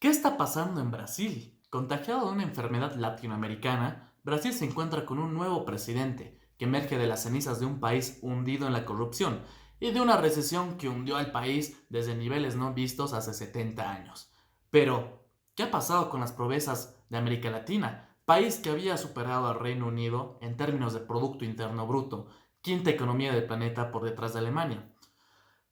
¿Qué está pasando en Brasil? Contagiado de una enfermedad latinoamericana, Brasil se encuentra con un nuevo presidente que emerge de las cenizas de un país hundido en la corrupción y de una recesión que hundió al país desde niveles no vistos hace 70 años. Pero, ¿qué ha pasado con las proezas de América Latina? País que había superado al Reino Unido en términos de Producto Interno Bruto, quinta economía del planeta por detrás de Alemania.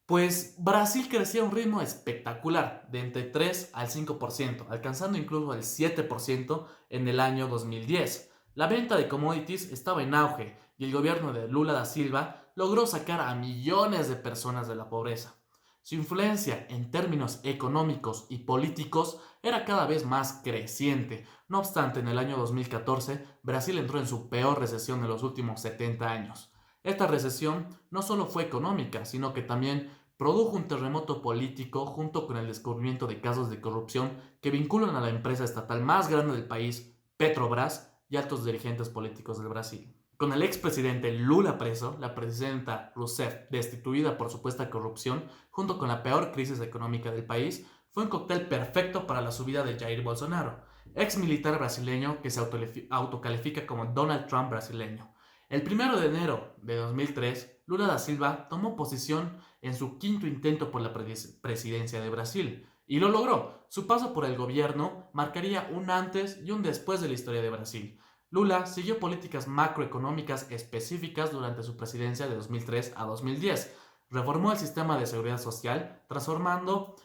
Pues Brasil crecía a un ritmo espectacular, de entre 3 al 5%, alcanzando incluso el 7% en el año 2010. La venta de commodities estaba en auge y el gobierno de Lula da Silva logró sacar a millones de personas de la pobreza. Su influencia en términos económicos y políticos era cada vez más creciente. No obstante, en el año 2014, Brasil entró en su peor recesión de los últimos 70 años. Esta recesión no solo fue económica, sino que también produjo un terremoto político junto con el descubrimiento de casos de corrupción que vinculan a la empresa estatal más grande del país, Petrobras, y altos dirigentes políticos del Brasil. Con el expresidente Lula preso, la presidenta Rousseff destituida por supuesta corrupción, junto con la peor crisis económica del país, fue un cóctel perfecto para la subida de Jair Bolsonaro, ex militar brasileño que se autocalifica como Donald Trump brasileño. El 1 de enero de 2003, Lula da Silva tomó posición en su quinto intento por la presidencia de Brasil, y lo logró. Su paso por el gobierno marcaría un antes y un después de la historia de Brasil. Lula siguió políticas macroeconómicas específicas durante su presidencia de 2003 a 2010. Reformó el sistema de seguridad social, transformando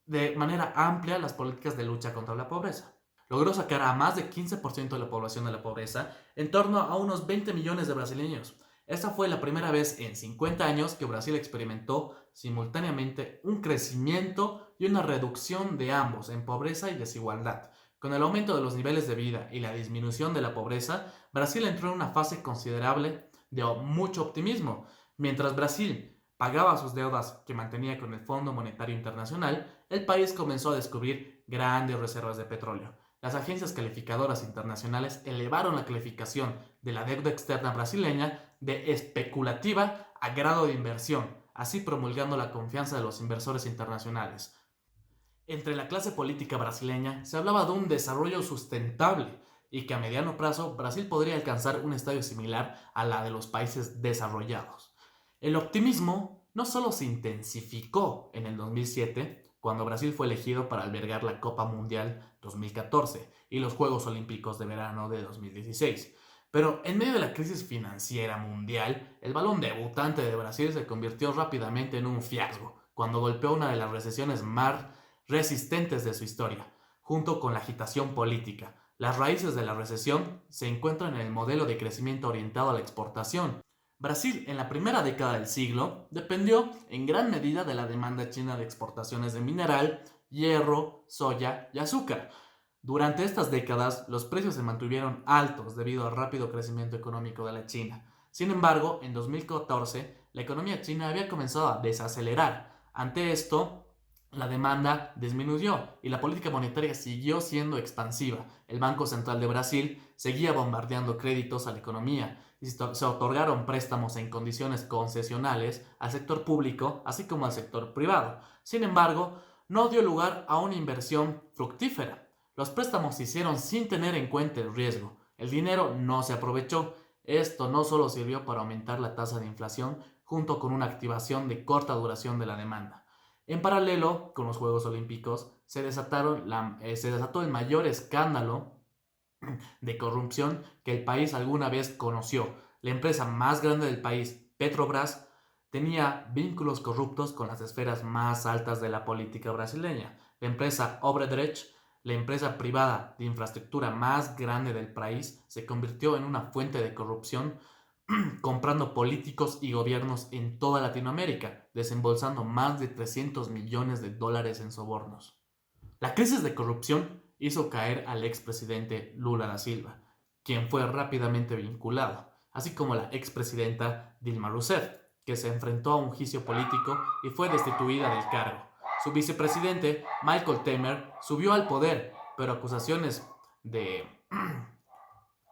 de manera amplia las políticas de lucha contra la pobreza. Logró sacar a más de 15% de la población de la pobreza, en torno a unos 20 millones de brasileños. Esta fue la primera vez en 50 años que Brasil experimentó simultáneamente un crecimiento y una reducción de ambos en pobreza y desigualdad. Con el aumento de los niveles de vida y la disminución de la pobreza, Brasil entró en una fase considerable de mucho optimismo. Mientras Brasil pagaba sus deudas que mantenía con el Fondo Monetario Internacional, el país comenzó a descubrir grandes reservas de petróleo. Las agencias calificadoras internacionales elevaron la calificación de la deuda externa brasileña de especulativa a grado de inversión, así promulgando la confianza de los inversores internacionales. Entre la clase política brasileña se hablaba de un desarrollo sustentable y que a mediano plazo Brasil podría alcanzar un estadio similar a la de los países desarrollados. El optimismo no solo se intensificó en el 2007, cuando Brasil fue elegido para albergar la Copa Mundial 2014 y los Juegos Olímpicos de Verano de 2016. Pero en medio de la crisis financiera mundial, el balón debutante de Brasil se convirtió rápidamente en un fiasco, cuando golpeó una de las recesiones más resistentes de su historia, junto con la agitación política. Las raíces de la recesión se encuentran en el modelo de crecimiento orientado a la exportación. Brasil, en la primera década del siglo, dependió en gran medida de la demanda china de exportaciones de mineral, hierro, soya y azúcar. Durante estas décadas, los precios se mantuvieron altos debido al rápido crecimiento económico de la China. Sin embargo, en 2014, la economía china había comenzado a desacelerar. Ante esto, la demanda disminuyó y la política monetaria siguió siendo expansiva. El Banco Central de Brasil seguía bombardeando créditos a la economía y se otorgaron préstamos en condiciones concesionales al sector público, así como al sector privado. Sin embargo, no dio lugar a una inversión fructífera. Los préstamos se hicieron sin tener en cuenta el riesgo. El dinero no se aprovechó. Esto no solo sirvió para aumentar la tasa de inflación, junto con una activación de corta duración de la demanda. En paralelo con los Juegos Olímpicos, se desató el mayor escándalo de corrupción que el país alguna vez conoció. La empresa más grande del país, Petrobras, tenía vínculos corruptos con las esferas más altas de la política brasileña. La empresa Odebrecht, la empresa privada de infraestructura más grande del país, se convirtió en una fuente de corrupción comprando políticos y gobiernos en toda Latinoamérica, desembolsando más de 300 millones de dólares en sobornos. La crisis de corrupción hizo caer al expresidente Lula da Silva, quien fue rápidamente vinculado, así como la expresidenta Dilma Rousseff, que se enfrentó a un juicio político y fue destituida del cargo. Su vicepresidente, Michael Temer, subió al poder, pero acusaciones de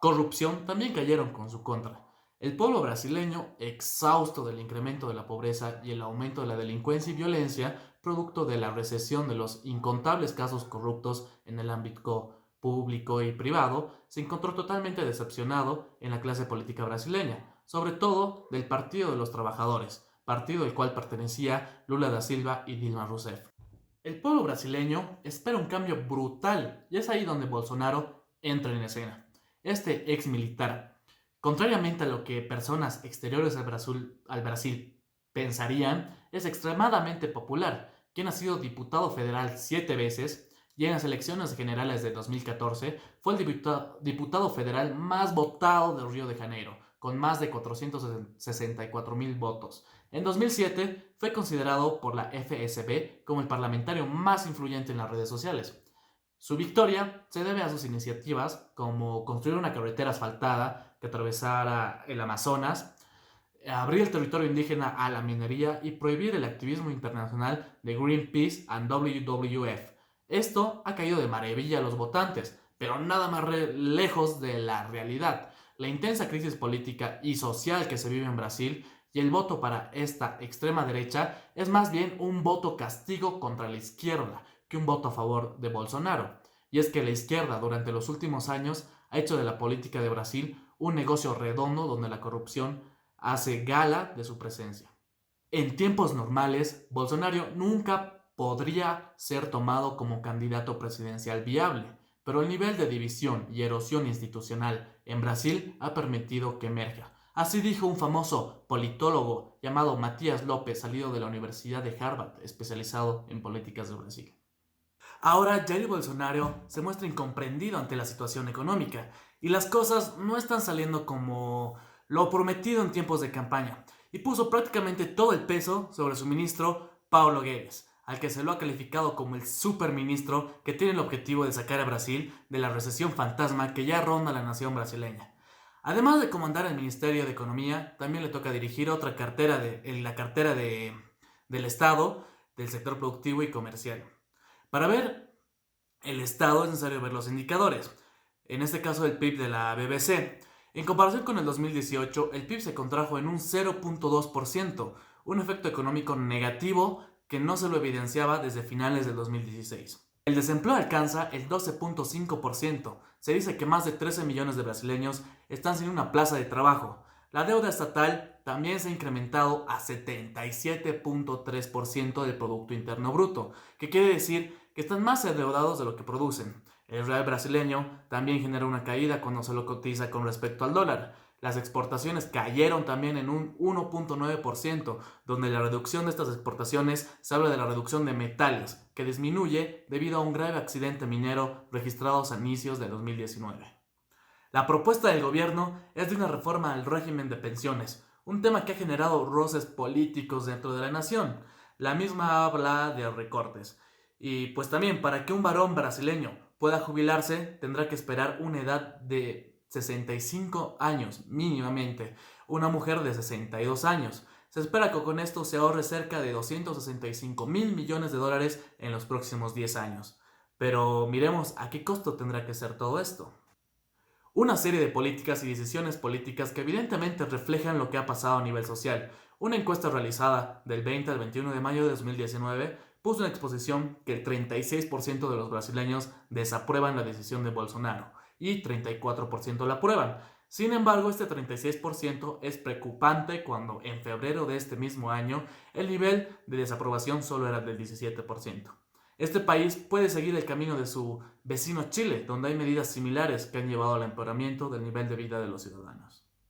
corrupción también cayeron con su contra. El pueblo brasileño, exhausto del incremento de la pobreza y el aumento de la delincuencia y violencia, producto de la recesión de los incontables casos corruptos en el ámbito público y privado, se encontró totalmente decepcionado en la clase política brasileña, sobre todo del Partido de los Trabajadores, partido al cual pertenecía Lula da Silva y Dilma Rousseff. El pueblo brasileño espera un cambio brutal y es ahí donde Bolsonaro entra en escena. Este ex militar, contrariamente a lo que personas exteriores al Brasil pensarían, es extremadamente popular, quien ha sido diputado federal 7 veces y en las elecciones generales de 2014 fue el diputado federal más votado de Río de Janeiro, con más de 464,000 votos. En 2007 fue considerado por la FSB como el parlamentario más influyente en las redes sociales. Su victoria se debe a sus iniciativas como construir una carretera asfaltada que atravesara el Amazonas, abrir el territorio indígena a la minería y prohibir el activismo internacional de Greenpeace and WWF. Esto ha caído de maravilla a los votantes, pero nada más lejos de la realidad. La intensa crisis política y social que se vive en Brasil y el voto para esta extrema derecha es más bien un voto castigo contra la izquierda que un voto a favor de Bolsonaro. Y es que la izquierda durante los últimos años ha hecho de la política de Brasil un negocio redondo donde la corrupción hace gala de su presencia. En tiempos normales, Bolsonaro nunca podría ser tomado como candidato presidencial viable, pero el nivel de división y erosión institucional en Brasil ha permitido que emerja. Así dijo un famoso politólogo llamado Matías López, salido de la Universidad de Harvard, especializado en políticas de Brasil. Ahora Jair Bolsonaro se muestra incomprendido ante la situación económica y las cosas no están saliendo como lo prometido en tiempos de campaña y puso prácticamente todo el peso sobre su ministro Paulo Guedes, al que se lo ha calificado como el superministro que tiene el objetivo de sacar a Brasil de la recesión fantasma que ya ronda la nación brasileña. Además de comandar el Ministerio de Economía, también le toca dirigir otra cartera la cartera del Estado, del sector productivo y comercial. Para ver el estado es necesario ver los indicadores, en este caso el PIB de la BBC. En comparación con el 2018, el PIB se contrajo en un 0.2%, un efecto económico negativo que no se lo evidenciaba desde finales del 2016. El desempleo alcanza el 12.5%. Se dice que más de 13 millones de brasileños están sin una plaza de trabajo. La deuda estatal también se ha incrementado a 77.3% del Producto Interno Bruto, que quiere decir que están más endeudados de lo que producen. El real brasileño también genera una caída cuando se lo cotiza con respecto al dólar. Las exportaciones cayeron también en un 1.9%, donde la reducción de estas exportaciones se habla de la reducción de metales, que disminuye debido a un grave accidente minero registrado a inicios de 2019. La propuesta del gobierno es de una reforma al régimen de pensiones, un tema que ha generado roces políticos dentro de la nación. La misma habla de recortes. Y pues también para que un varón brasileño pueda jubilarse tendrá que esperar una edad de 65 años mínimamente, una mujer de 62 años. Se espera que con esto se ahorre cerca de 265,000 millones de dólares en los próximos 10 años. Pero miremos a qué costo tendrá que ser todo esto. Una serie de políticas y decisiones políticas que evidentemente reflejan lo que ha pasado a nivel social. Una encuesta realizada del 20 al 21 de mayo de 2019 puso en exposición que el 36% de los brasileños desaprueban la decisión de Bolsonaro y 34% la aprueban. Sin embargo, este 36% es preocupante cuando en febrero de este mismo año el nivel de desaprobación solo era del 17%. Este país puede seguir el camino de su vecino Chile, donde hay medidas similares que han llevado al empeoramiento del nivel de vida de los ciudadanos.